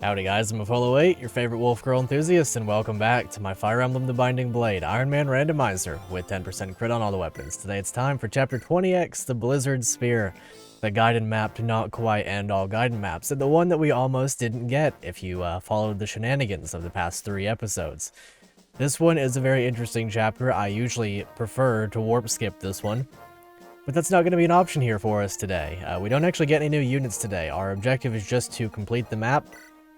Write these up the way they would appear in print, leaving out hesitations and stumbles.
Howdy guys, I'm Apollo8, your favorite wolf girl enthusiast, and welcome back to my Fire Emblem The Binding Blade Ironman Randomizer with 10% crit on all the weapons. Today it's time for Chapter 20X, the Blizzard Spear, the guided map to not quite end all guided maps, and the one that we almost didn't get if you followed the shenanigans of the past 3 episodes. This one is a very interesting chapter. I usually prefer to warp skip this one, but that's not going to be an option here for us today. We don't actually get any new units today. Our objective is just to complete the map,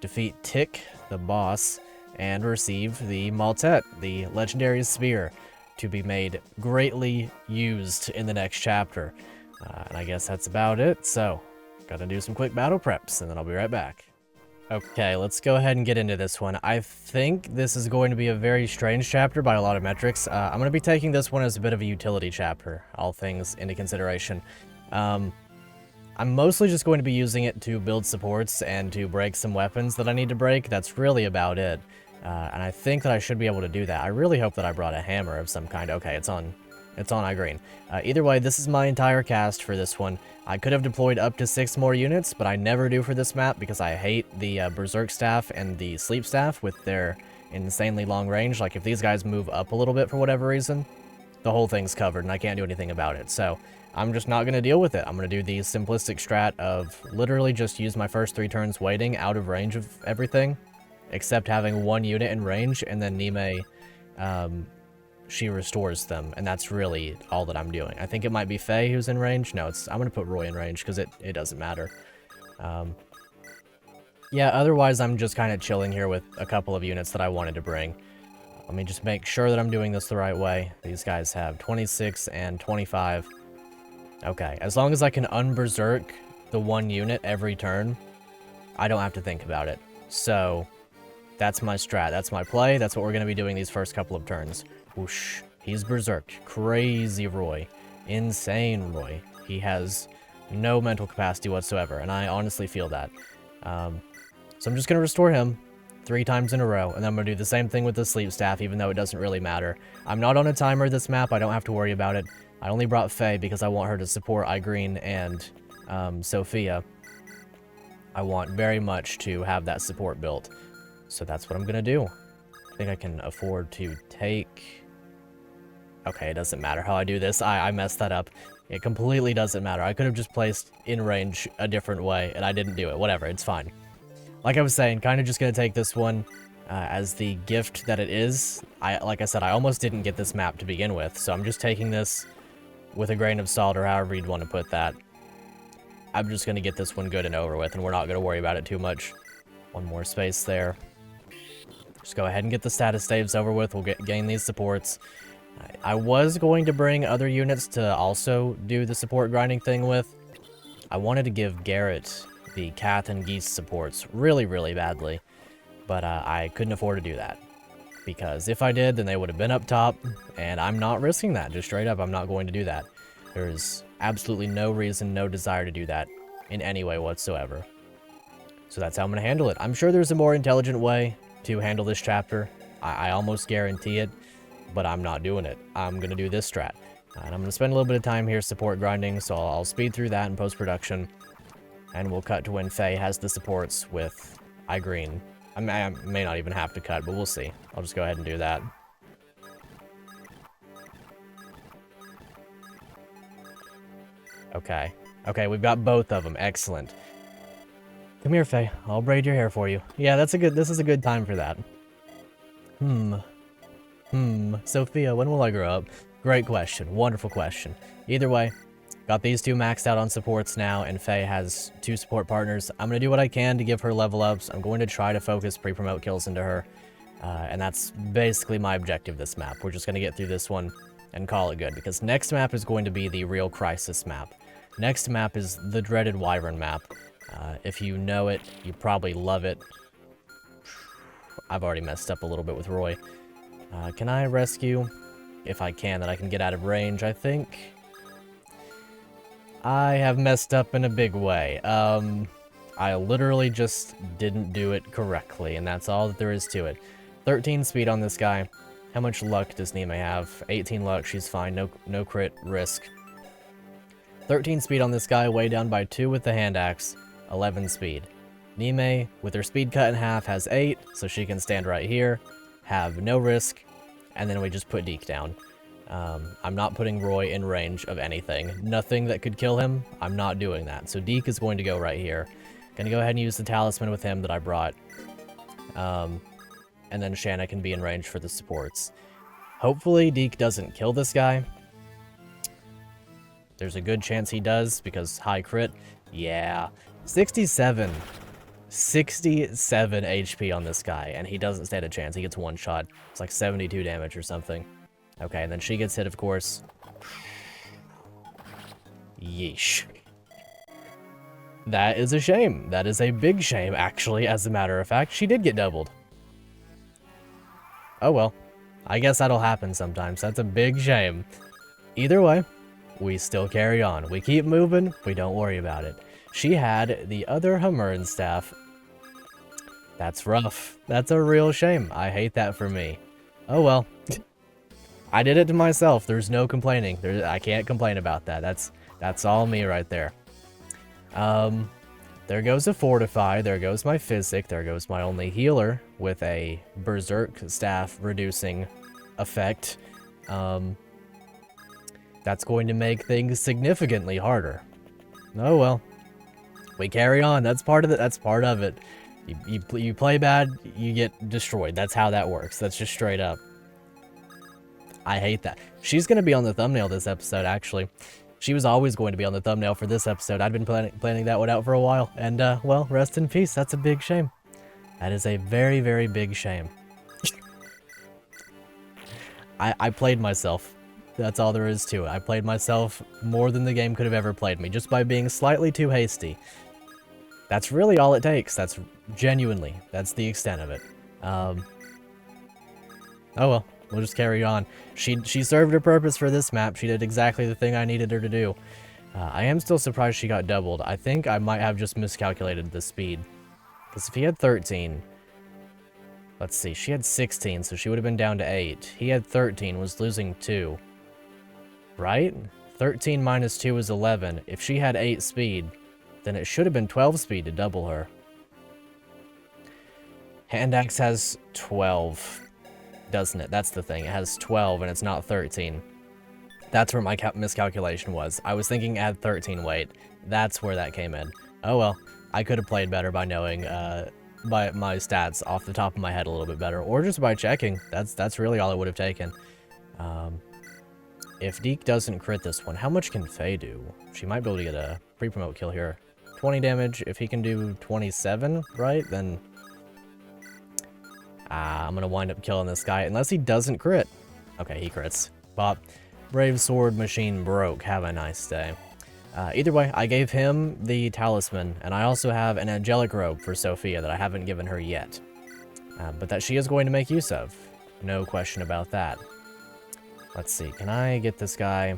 defeat Tick, the boss, and receive the Maltet, the legendary spear, to be made greatly used in the next chapter. And I guess that's about it, so gotta do some quick battle preps, and then I'll be right back. Okay, let's go ahead and get into this one. I think this is going to be a very strange chapter by a lot of metrics. I'm going to be taking this one as a bit of a utility chapter, all things into consideration. I'm mostly just going to be using it to build supports and to break some weapons that I need to break. That's really about it. And I think that I should be able to do that. I really hope that I brought a hammer of some kind. Okay, it's on iGreen. Either way, this is my entire cast for this one. I could have deployed up to 6 more units, but I never do for this map because I hate the Berserk Staff and the Sleep Staff with their insanely long range. Like, if these guys move up a little bit for whatever reason, the whole thing's covered and I can't do anything about it. So I'm just not going to deal with it. I'm going to do the simplistic strat of literally just use my first 3 turns waiting out of range of everything, except having 1 unit in range, and then Nime, she restores them, and that's really all that I'm doing. I think it might be Faye who's in range. No, I'm going to put Roy in range because it doesn't matter. Yeah, otherwise I'm just kind of chilling here with a couple of units that I wanted to bring. Let me just make sure that I'm doing this the right way. These guys have 26 and 25. Okay, as long as I can unberserk the 1 unit every turn, I don't have to think about it. So, that's my strat, that's my play, that's what we're going to be doing these first couple of turns. Whoosh, he's berserked. Crazy Roy. Insane Roy. He has no mental capacity whatsoever, and I honestly feel that. So I'm just going to restore him 3 times in a row, and then I'm going to do the same thing with the Sleep Staff, even though it doesn't really matter. I'm not on a timer this map, I don't have to worry about it. I only brought Faye because I want her to support iGreen and Sophia. I want very much to have that support built. So that's what I'm going to do. I think I can afford to take... Okay, it doesn't matter how I do this. I messed that up. It completely doesn't matter. I could have just placed in range a different way, and I didn't do it. Whatever, it's fine. Like I was saying, kind of just going to take this one as the gift that it is. Like I said, I almost didn't get this map to begin with, so I'm just taking this with a grain of salt, or however you'd want to put that. I'm just going to get this one good and over with, and we're not going to worry about it too much. 1 more space there. Just go ahead and get the status staves over with. We'll gain these supports. I was going to bring other units to also do the support grinding thing with. I wanted to give Garrett the Cat and Geese supports really, really badly, but I couldn't afford to do that. Because if I did, then they would have been up top, and I'm not risking that. Just straight up, I'm not going to do that. There's absolutely no reason, no desire to do that in any way whatsoever. So that's how I'm going to handle it. I'm sure there's a more intelligent way to handle this chapter. I almost guarantee it, but I'm not doing it. I'm going to do this strat. And I'm going to spend a little bit of time here support grinding, so I'll speed through that in post-production. And we'll cut to when Faye has the supports with iGreen. I may not even have to cut, but we'll see. I'll just go ahead and do that. Okay. Okay, we've got both of them. Excellent. Come here, Faye. I'll braid your hair for you. Yeah, this is a good time for that. Sophia, when will I grow up? Great question. Wonderful question. Either way, got these 2 maxed out on supports now, and Faye has 2 support partners. I'm going to do what I can to give her level ups. I'm going to try to focus pre-promote kills into her. And that's basically my objective this map. We're just going to get through this one and call it good, because next map is going to be the real crisis map. Next map is the dreaded Wyvern map. If you know it, you probably love it. I've already messed up a little bit with Roy. Can I rescue? If I can, then I can get out of range, I think. I have messed up in a big way. I literally just didn't do it correctly, and that's all that there is to it. 13 speed on this guy. How much luck does Nime have? 18 luck, she's fine. No crit risk. 13 speed on this guy, way down by 2 with the hand axe. 11 speed. Nime, with her speed cut in half, has 8, so she can stand right here, have no risk, and then we just put Deke down. I'm not putting Roy in range of anything. Nothing that could kill him, I'm not doing that. So Deke is going to go right here. Gonna go ahead and use the talisman with him that I brought. And then Shanna can be in range for the supports. Hopefully Deke doesn't kill this guy. There's a good chance he does, because high crit. Yeah, 67 HP on this guy, and he doesn't stand a chance. He gets one shot. It's like 72 damage or something. Okay, and then she gets hit, of course. Yeesh. That is a shame. That is a big shame, actually, as a matter of fact. She did get doubled. Oh well. I guess that'll happen sometimes. That's a big shame. Either way, we still carry on. We keep moving. We don't worry about it. She had the other Hammer'n staff. That's rough. That's a real shame. I hate that for me. Oh well. I did it to myself. There's no complaining. I can't complain about that. That's all me right there. There goes a Fortify. There goes my Physic. There goes my only healer with a Berserk staff reducing effect. That's going to make things significantly harder. Oh well. We carry on. That's part of it. That's part of it. You play bad, you get destroyed. That's how that works. That's just straight up. I hate that. She's going to be on the thumbnail this episode, actually. She was always going to be on the thumbnail for this episode. I'd been planning that one out for a while. And, well, rest in peace. That's a big shame. That is a very, very big shame. I played myself. That's all there is to it. I played myself more than the game could have ever played me, just by being slightly too hasty. That's really all it takes. That's genuinely, that's the extent of it. Oh well, we'll just carry on. She served her purpose for this map. She did exactly the thing I needed her to do. I am still surprised she got doubled. I think I might have just miscalculated the speed. Because if he had 13... Let's see, she had 16, so she would have been down to 8. He had 13, was losing 2. Right? 13 minus 2 is 11. If she had 8 speed, then it should have been 12 speed to double her. Hand Axe has 12, doesn't it? That's the thing. It has 12 and it's not 13. That's where my miscalculation was. I was thinking add 13 weight. That's where that came in. Oh well, I could have played better by knowing by my stats off the top of my head a little bit better, or just by checking. That's really all it would have taken. If Deke doesn't crit this one, how much can Faye do? She might be able to get a pre-promote kill here. 20 damage. If he can do 27, right, then I'm gonna wind up killing this guy unless he doesn't crit. Okay, he crits. Pop. Brave Sword Machine broke. Have a nice day. Either way, I gave him the talisman, and I also have an angelic robe for Sophia that I haven't given her yet. But that she is going to make use of. No question about that. Let's see, can I get this guy?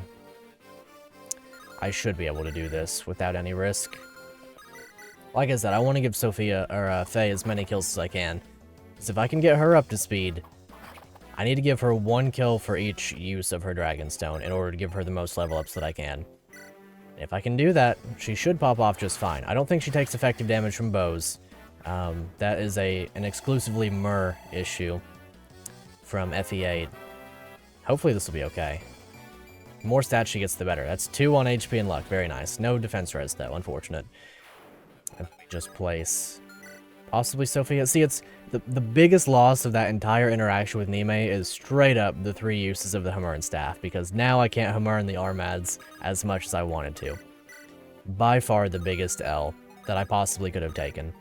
I should be able to do this without any risk. Like I said, I want to give Sophia, or Faye, as many kills as I can. Because if I can get her up to speed, I need to give her 1 kill for each use of her Dragonstone in order to give her the most level ups that I can. If I can do that, she should pop off just fine. I don't think she takes effective damage from bows. That is an exclusively Myrrh issue from FE8. Hopefully this will be okay. The more stats she gets, the better. That's 2 on HP and luck. Very nice. No defense res, though. Unfortunate. Just place. Possibly Sophia. See, it's the biggest loss of that entire interaction with Nime is straight up the 3 uses of the Hammer'n staff, because now I can't Hammer'n the Armads as much as I wanted to. By far the biggest L that I possibly could have taken.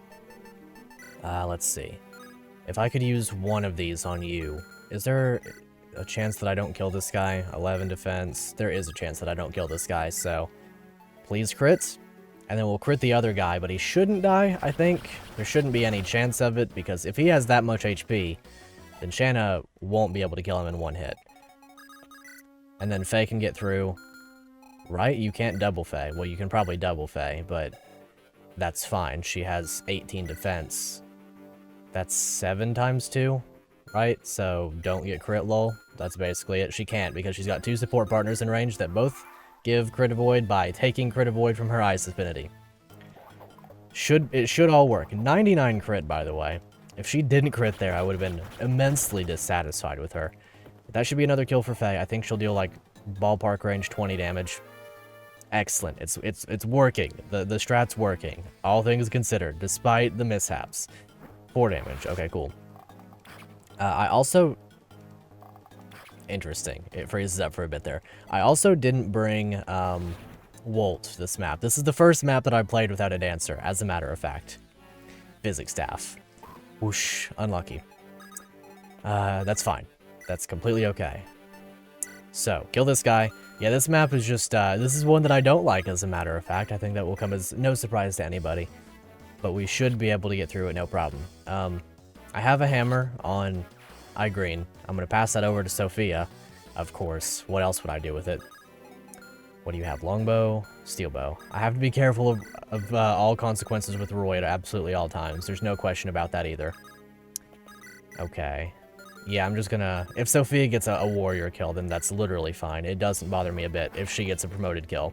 Let's see. If I could use one of these on you, is there a chance that I don't kill this guy? 11 defense. There is a chance that I don't kill this guy, so please crit. And then we'll crit the other guy, but he shouldn't die, I think. There shouldn't be any chance of it, because if he has that much HP, then Shanna won't be able to kill him in 1 hit. And then Faye can get through. Right? You can't double Faye. Well, you can probably double Faye, but that's fine. She has 18 defense. That's 7 times 2, right? So don't get crit lol. That's basically it. She can't, because she's got 2 support partners in range that both give crit avoid by taking crit avoid from her ice affinity. It should all work. 99 crit, by the way. If she didn't crit there, I would have been immensely dissatisfied with her. That should be another kill for Faye. I think she'll deal, like, ballpark range 20 damage. Excellent. It's working. The strat's working. All things considered, despite the mishaps. 4 damage. Okay, cool. I also... Interesting. It freezes up for a bit there. I also didn't bring, Wolt this map. This is the first map that I played without a dancer, as a matter of fact. Physics staff. Whoosh. Unlucky. That's fine. That's completely okay. So, kill this guy. Yeah, this map is just, this is one that I don't like, as a matter of fact. I think that will come as no surprise to anybody. But we should be able to get through it, no problem. I have a hammer on green. I'm going to pass that over to Sophia, of course. What else would I do with it? What do you have? Longbow, steel bow. I have to be careful of all consequences with Roy at absolutely all times. There's no question about that either. Okay. Yeah, I'm just gonna... If Sophia gets a warrior kill, then that's literally fine. It doesn't bother me a bit if she gets a promoted kill.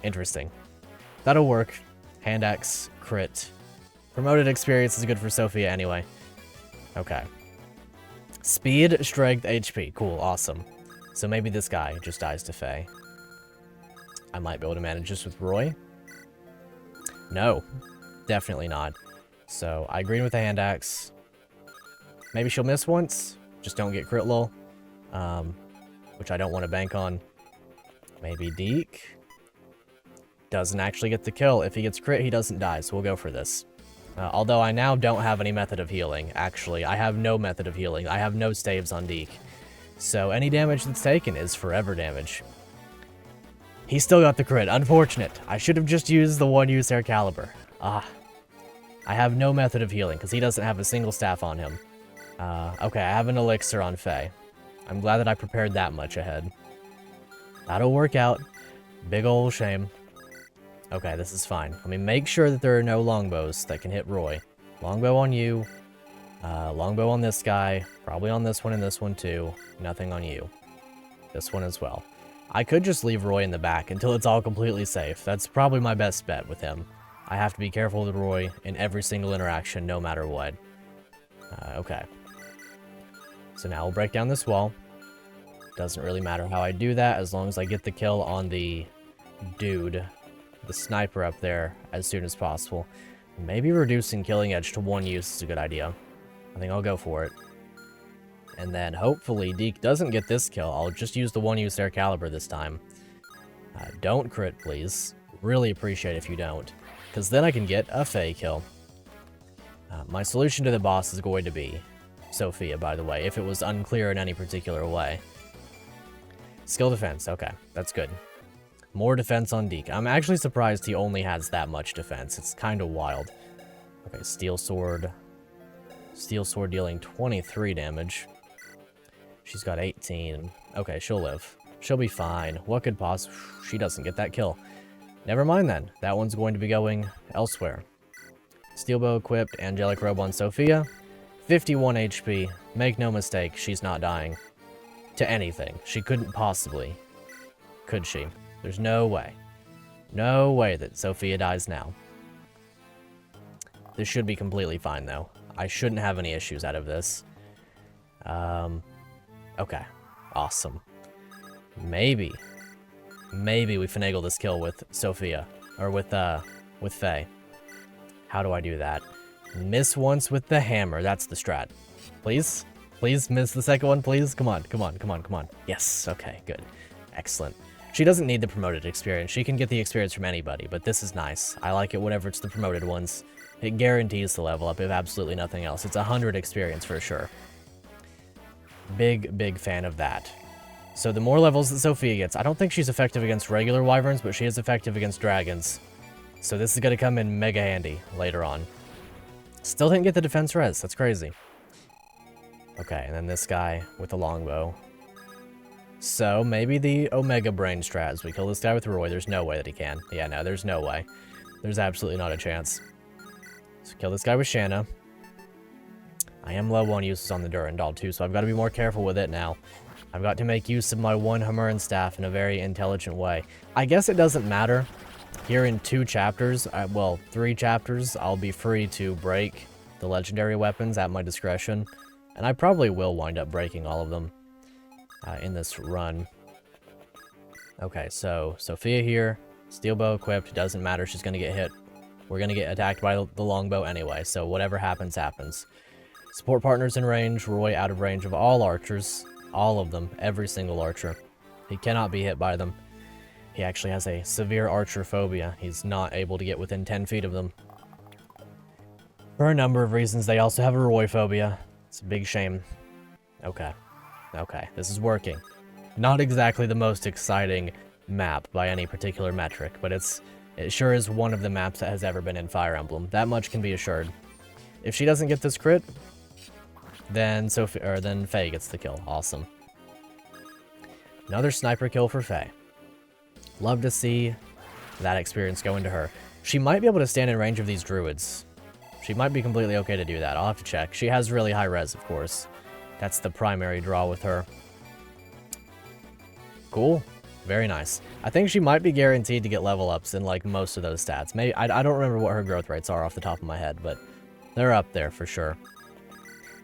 Interesting. That'll work. Hand axe, crit. Promoted experience is good for Sophia anyway. Okay. Speed, strength, HP. Cool, awesome. So maybe this guy just dies to Faye. I might be able to manage this with Roy. No. Definitely not. So, I green with a hand axe. Maybe she'll miss once. Just don't get crit lol. Which I don't want to bank on. Maybe Deke. Doesn't actually get the kill. If he gets crit, he doesn't die, so we'll go for this. Although I now don't have any method of healing, actually. I have no method of healing. I have no staves on Deke. So any damage that's taken is forever damage. He still got the crit. Unfortunate. I should have just used the one-use air caliber. I have no method of healing, because he doesn't have a single staff on him. Okay, I have an elixir on Faye. I'm glad that I prepared that much ahead. That'll work out. Big ol' shame. Okay, this is fine. Let me make sure that there are no longbows that can hit Roy. Longbow on you. Longbow on this guy. Probably on this one and this one too. Nothing on you. This one as well. I could just leave Roy in the back until it's all completely safe. That's probably my best bet with him. I have to be careful with Roy in every single interaction, no matter what. Okay. So now we'll break down this wall. Doesn't really matter how I do that, as long as I get the kill on the dude, the sniper up there, as soon as possible. Maybe reducing killing edge to 1 use is a good idea. I think I'll go for it. And then hopefully Deke doesn't get this kill. I'll just use the 1-use air caliber this time. Don't crit, please. Really appreciate if you don't, because then I can get a Faye kill. My solution to the boss is going to be Sophia, by the way, if it was unclear in any particular way. Skill defense, okay, that's good. More defense on Deke. I'm actually surprised he only has that much defense. It's kind of wild. Okay, steel sword. Steel sword dealing 23 damage. She's got 18. Okay, she'll live. She'll be fine. What could possibly... She doesn't get that kill. Never mind then. That one's going to be going elsewhere. Steel bow equipped, angelic robe on Sophia. 51 HP. Make no mistake, she's not dying to anything. She couldn't possibly. Could she? There's no way. No way that Sophia dies now. This should be completely fine, though. I shouldn't have any issues out of this. Okay. Awesome. Maybe we finagle this kill with Sophia. Or with Faye. How do I do that? Miss once with the hammer. That's the strat. Please? Please miss the second one, please? Come on, come on, come on, come on. Yes, okay, good. Excellent. She doesn't need the promoted experience. She can get the experience from anybody, but this is nice. I like it whenever it's the promoted ones. It guarantees the level up, if absolutely nothing else. It's 100 experience for sure. Big fan of that. So the more levels that Sophia gets, I don't think she's effective against regular wyverns, but she is effective against dragons. So this is going to come in mega handy later on. Still didn't get the defense res. That's crazy. Okay, and then this guy with the longbow. So maybe the Omega Brain strats. We kill this guy with Roy. There's no way that he can. Yeah, no, there's no way. There's absolutely not a chance. So kill this guy with Shanna. I am low on uses on the Durandal too, so I've got to be more careful with it now. I've got to make use of my one Hammer and staff in a very intelligent way. I guess it doesn't matter here in 2 chapters, well, 3 chapters, I'll be free to break the legendary weapons at my discretion. And I probably will wind up breaking all of them in this run. Okay, so Sophia here, steel bow equipped, doesn't matter, she's going to get hit. We're going to get attacked by the longbow anyway, so whatever happens, happens. Support partners in range, Roy out of range of all archers, all of them, every single archer. He cannot be hit by them. He actually has a severe archer phobia. He's not able to get within 10 feet of them. For a number of reasons, they also have a Roy phobia. It's a big shame. Okay, this is working. Not exactly the most exciting map by any particular metric, but it sure is one of the maps that has ever been in Fire Emblem. That much can be assured. If she doesn't get this crit, then Faye gets the kill. Awesome. Another sniper kill for Faye. Love to see that experience go into her. She might be able to stand in range of these druids. She might be completely okay to do that. I'll have to check. She has really high res, of course. That's the primary draw with her. Cool. Very nice. I think she might be guaranteed to get level ups in like most of those stats. Maybe I don't remember what her growth rates are off the top of my head, but they're up there for sure.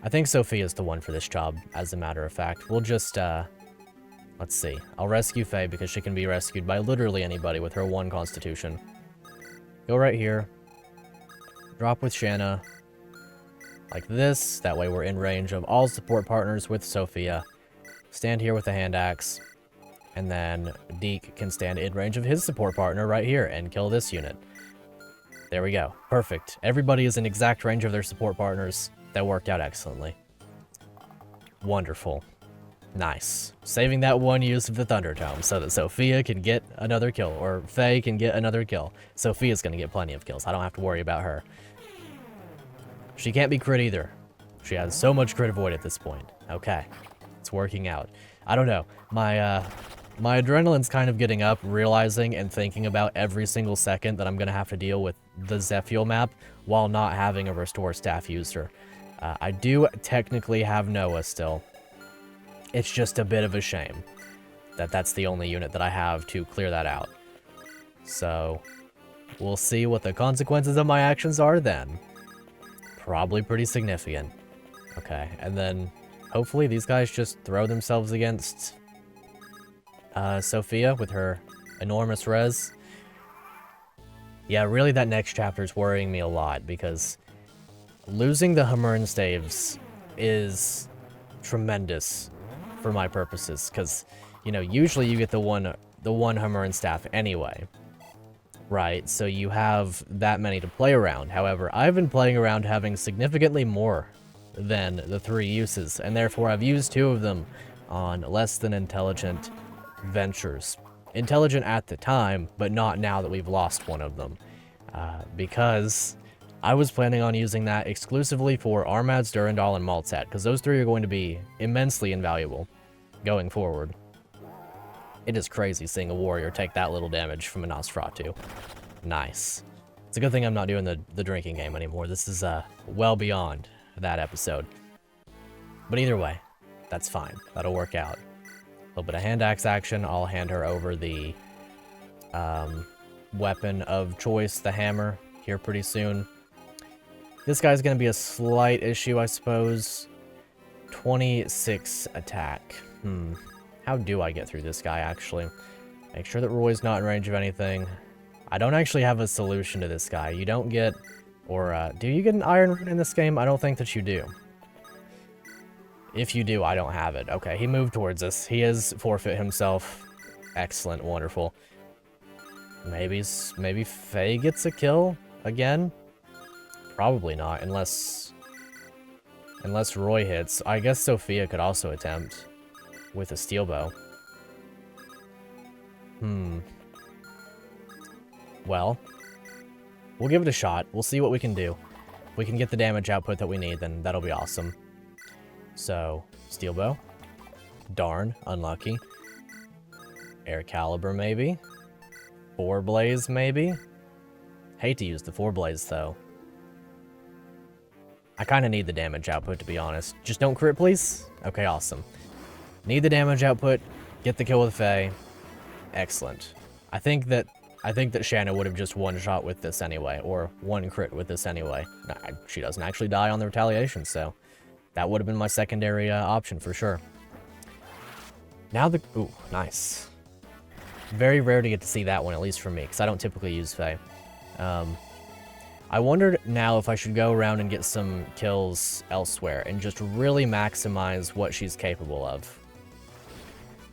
I think Sophia's the one for this job, as a matter of fact. We'll just, let's see. I'll rescue Faye because she can be rescued by literally anybody with her 1 constitution. Go right here. Drop with Shanna. Like this. That way we're in range of all support partners with Sophia. Stand here with the hand axe. And then Deke can stand in range of his support partner right here and kill this unit. There we go. Perfect. Everybody is in exact range of their support partners. That worked out excellently. Wonderful. Nice. Saving that 1 use of the Thunder Tome so that Sophia can get another kill, or Faye can get another kill. Sophia's going to get plenty of kills. I don't have to worry about her. She can't be crit either. She has so much crit avoid at this point. Okay. It's working out. I don't know. My adrenaline's kind of getting up, realizing and thinking about every single second that I'm going to have to deal with the Zephiel map while not having a restore staff user. I do technically have Noah still. It's just a bit of a shame that that's the only unit that I have to clear that out. So, we'll see what the consequences of my actions are then. Probably pretty significant. Okay, and then hopefully these guys just throw themselves against Sophia with her enormous res. Yeah, really that next chapter is worrying me a lot because losing the Hammer and Staves is tremendous for my purposes because, you know, usually you get the one Hammer and Staff anyway, right? So you have that many to play around. However, I've been playing around having significantly more than the 3 uses, and therefore I've used 2 of them on less than intelligent ventures. Intelligent at the time, but not now that we've lost one of them. Because I was planning on using that exclusively for Armads, Durandal, and Maltzat, because those 3 are going to be immensely invaluable going forward. It is crazy seeing a warrior take that little damage from a Nosferatu. Nice. It's a good thing I'm not doing the drinking game anymore. This is well beyond that episode. But either way, that's fine. That'll work out. A little bit of hand axe action. I'll hand her over the weapon of choice, the hammer, here pretty soon. This guy's going to be a slight issue, I suppose. 26 attack. How do I get through this guy, actually? Make sure that Roy's not in range of anything. I don't actually have a solution to this guy. You don't get... Or, do you get an Iron Rune in this game? I don't think that you do. If you do, I don't have it. Okay, he moved towards us. He has forfeit himself. Excellent, wonderful. Maybe Faye gets a kill again? Probably not, unless Roy hits. I guess Sophia could also attempt with a steel bow. Well, we'll give it a shot. We'll see what we can do. If we can get the damage output that we need, then that'll be awesome. So, steel bow. Darn, unlucky. Air caliber, maybe. 4 blaze, maybe. Hate to use the 4 blaze, though. I kind of need the damage output, to be honest. Just don't crit, please. Okay, awesome. Need the damage output. Get the kill with Faye. Excellent. I think that I think that Shanna would have just one-shot with this anyway, or one crit with this anyway. Nah, she doesn't actually die on the retaliation, so that would have been my secondary option for sure. Now the... Ooh, nice. Very rare to get to see that one, at least for me, because I don't typically use Fae. I wondered now if I should go around and get some kills elsewhere and just really maximize what she's capable of.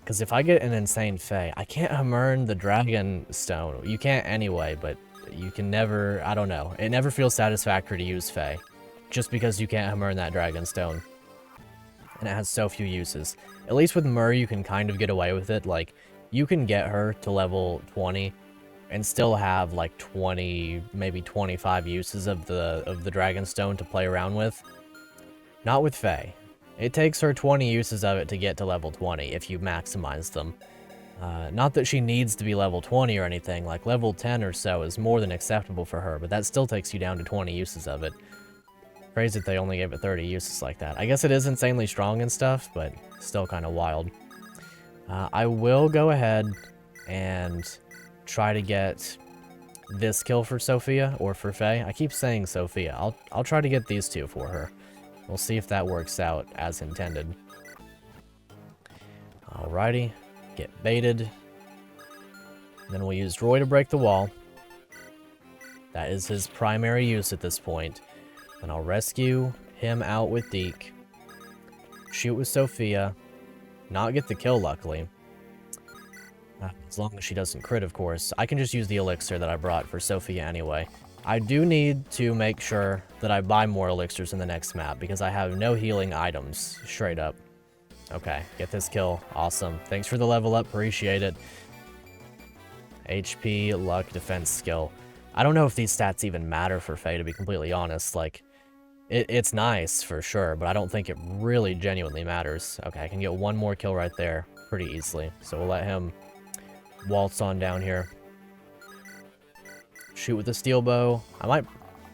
Because if I get an insane Fae, I can't Hamern the Dragon Stone. You can't anyway, but you can never... I don't know. It never feels satisfactory to use Fae, just because you can't Hamern that Dragon Stone. And it has so few uses. At least with Mur, you can kind of get away with it. Like, you can get her to level 20 and still have like 20, maybe 25 uses of the Dragon Stone to play around with. Not with Fae. It takes her 20 uses of it to get to level 20 if you maximize them. Not that she needs to be level 20 or anything, like level 10 or so is more than acceptable for her, but that still takes you down to 20 uses of it. Crazy that they only gave it 30 uses like that. I guess it is insanely strong and stuff, but still kind of wild. I will go ahead and try to get this kill for Sophia, or for Faye. I keep saying Sophia. I'll try to get these two for her. We'll see if that works out as intended. Alrighty. Get baited. Then we'll use Roy to break the wall. That is his primary use at this point. Then I'll rescue him out with Deke. Shoot with Sophia. Not get the kill, luckily. As long as she doesn't crit, of course. I can just use the elixir that I brought for Sophia anyway. I do need to make sure that I buy more elixirs in the next map, because I have no healing items, straight up. Okay, get this kill. Awesome. Thanks for the level up. Appreciate it. HP, luck, defense, skill. I don't know if these stats even matter for Faye, to be completely honest. Like, it's nice, for sure, but I don't think it really genuinely matters. Okay, I can get one more kill right there pretty easily. So we'll let him waltz on down here. Shoot with the steel bow. I might...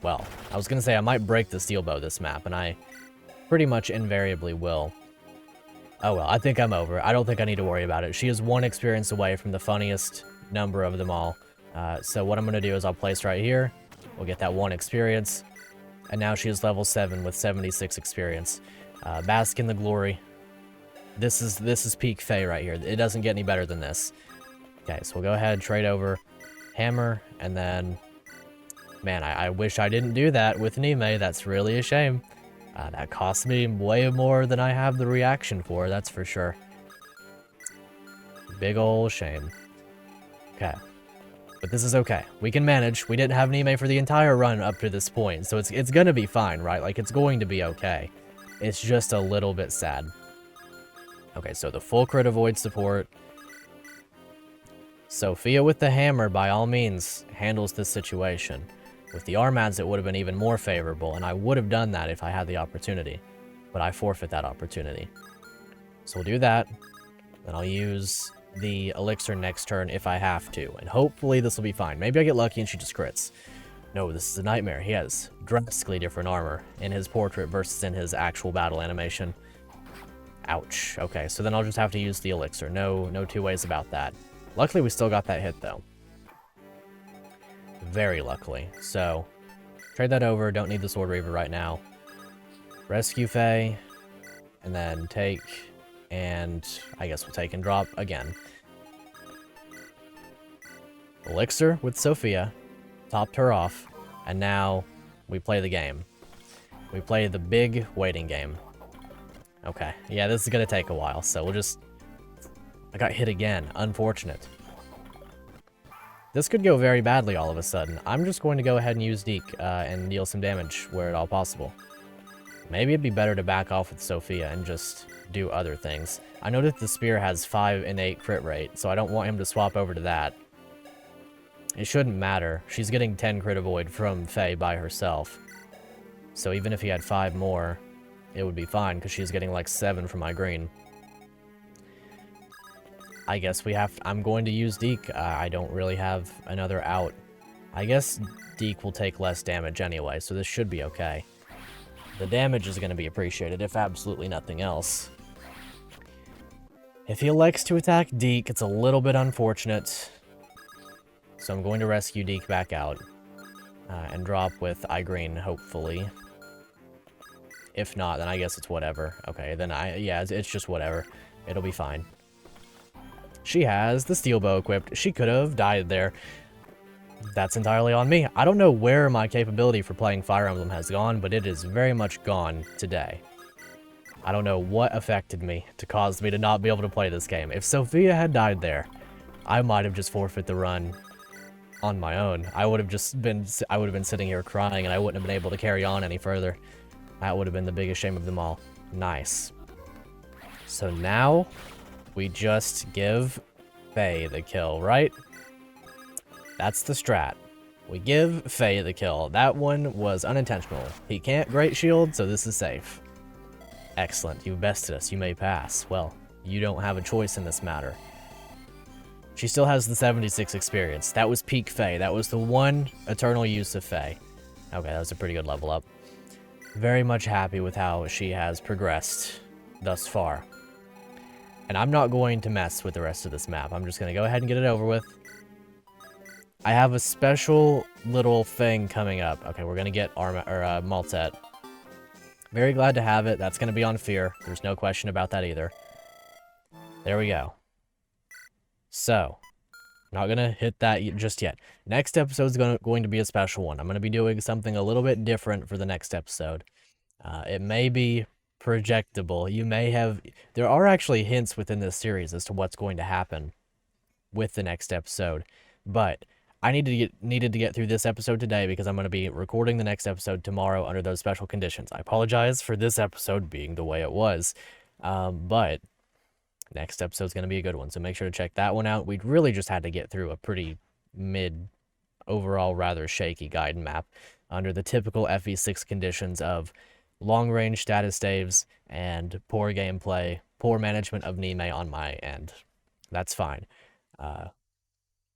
Well, I was going to say I might break the steel bow this map, and I pretty much invariably will. Oh well, I think I'm over. I don't think I need to worry about it. She is one experience away from the funniest number of them all. So what I'm going to do is I'll place right here. We'll get that one experience. And now she is level 7 with 76 experience. Bask in the glory. This is peak Fae right here. It doesn't get any better than this. Okay, so we'll go ahead, trade over hammer, and then... Man, I wish I didn't do that with Nime. That's really a shame. That cost me way more than I have the reaction for, that's for sure. Big ol' shame. Okay. But this is okay. We can manage. We didn't have Nime for the entire run up to this point, so it's gonna be fine, right? Like, it's going to be okay. It's just a little bit sad. Okay, so the full crit avoid support. Sophia with the hammer, by all means, handles this situation. With the Armads, it would have been even more favorable, and I would have done that if I had the opportunity. But I forfeit that opportunity. So we'll do that. Then I'll use the elixir next turn if I have to, and hopefully this will be fine. Maybe I get lucky and she just crits. No, this is a nightmare. He has drastically different armor in his portrait versus in his actual battle animation. Ouch. Okay, so then I'll just have to use the elixir. No two ways about that. Luckily, we still got that hit, though. Very luckily. So, trade that over. Don't need the Sword Reaver right now. Rescue Faye. And then take... And I guess we'll take and drop again. Elixir with Sophia. Topped her off. And now we play the game. We play the big waiting game. Okay. Yeah, this is going to take a while, so we'll just... I got hit again. Unfortunate. This could go very badly all of a sudden. I'm just going to go ahead and use Deke and deal some damage where at all possible. Maybe it'd be better to back off with Sophia and just do other things. I noticed the spear has 5 innate crit rate, so I don't want him to swap over to that. It shouldn't matter. She's getting 10 crit avoid from Faye by herself. So even if he had 5 more, it would be fine, because she's getting like 7 from my green. I guess we have... I'm going to use Deke. I don't really have another out. I guess Deke will take less damage anyway, so this should be okay. The damage is going to be appreciated, if absolutely nothing else. If he elects to attack Deke, it's a little bit unfortunate. So I'm going to rescue Deke back out. And drop with iGreen, hopefully. If not, then I guess it's whatever. Okay, then yeah, it's just whatever. It'll be fine. She has the steel bow equipped. She could have died there. That's entirely on me. I don't know where my capability for playing Fire Emblem has gone, but it is very much gone today. I don't know what affected me to cause me to not be able to play this game. If Sophia had died there, I might have just forfeit the run on my own. I would have been sitting here crying, and I wouldn't have been able to carry on any further. That would have been the biggest shame of them all. Nice. So now we just give Faye the kill, right? That's the strat. We give Faye the kill. That one was unintentional. He can't Great Shield, so this is safe. Excellent. You bested us. You may pass. Well, you don't have a choice in this matter. She still has the 76 experience. That was peak Faye. That was the one eternal use of Faye. Okay, that was a pretty good level up. Very much happy with how she has progressed thus far. And I'm not going to mess with the rest of this map. I'm just going to go ahead and get it over with. I have a special little thing coming up. Okay, we're going to get Maltet. Very glad to have it. That's going to be on Fear. There's no question about that either. There we go. So, not going to hit that just yet. Next episode is going to be a special one. I'm going to be doing something a little bit different for the next episode. It may be projectable. You may have... There are actually hints within this series as to what's going to happen with the next episode. But I needed to get through this episode today because I'm going to be recording the next episode tomorrow under those special conditions. I apologize for this episode being the way it was. But... next episode's going to be a good one, so make sure to check that one out. We really just had to get through a pretty overall rather shaky guide map under the typical FE6 conditions of long-range status staves and poor gameplay, poor management of Nime on my end. That's fine.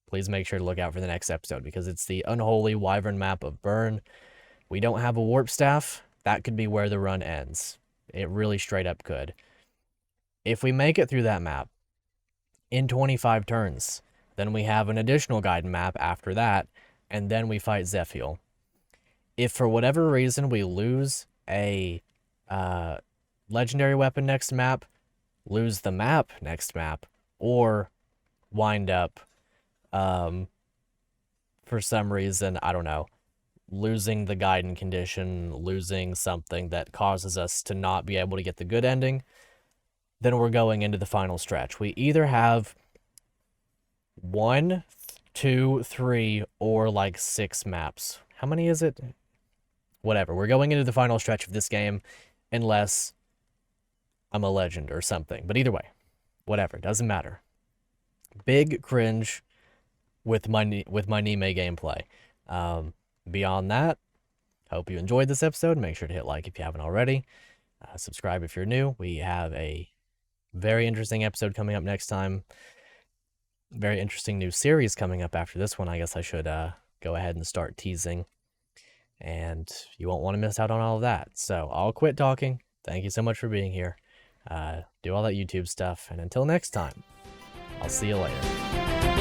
Please make sure to look out for the next episode because it's the unholy wyvern map of Burn. We don't have a warp staff. That could be where the run ends. It really straight up could. If we make it through that map in 25 turns, then we have an additional guide map after that, and then we fight Zephiel. If for whatever reason we lose a legendary weapon next map, lose the map next map, or wind up, for some reason, I don't know, losing the Gaiden condition, losing something that causes us to not be able to get the good ending, then we're going into the final stretch. We either have 1, 2, 3, or like 6 maps. How many is it? Whatever. We're going into the final stretch of this game unless I'm a legend or something. But either way, whatever. Doesn't matter. Big cringe with my Nime gameplay. Beyond that, hope you enjoyed this episode. Make sure to hit like if you haven't already. Subscribe if you're new. We have a very interesting episode coming up next time. Very interesting new series coming up after this one. I guess I should go ahead and start teasing. And you won't want to miss out on all of that. So I'll quit talking. Thank you so much for being here. Do all that YouTube stuff. And until next time, I'll see you later.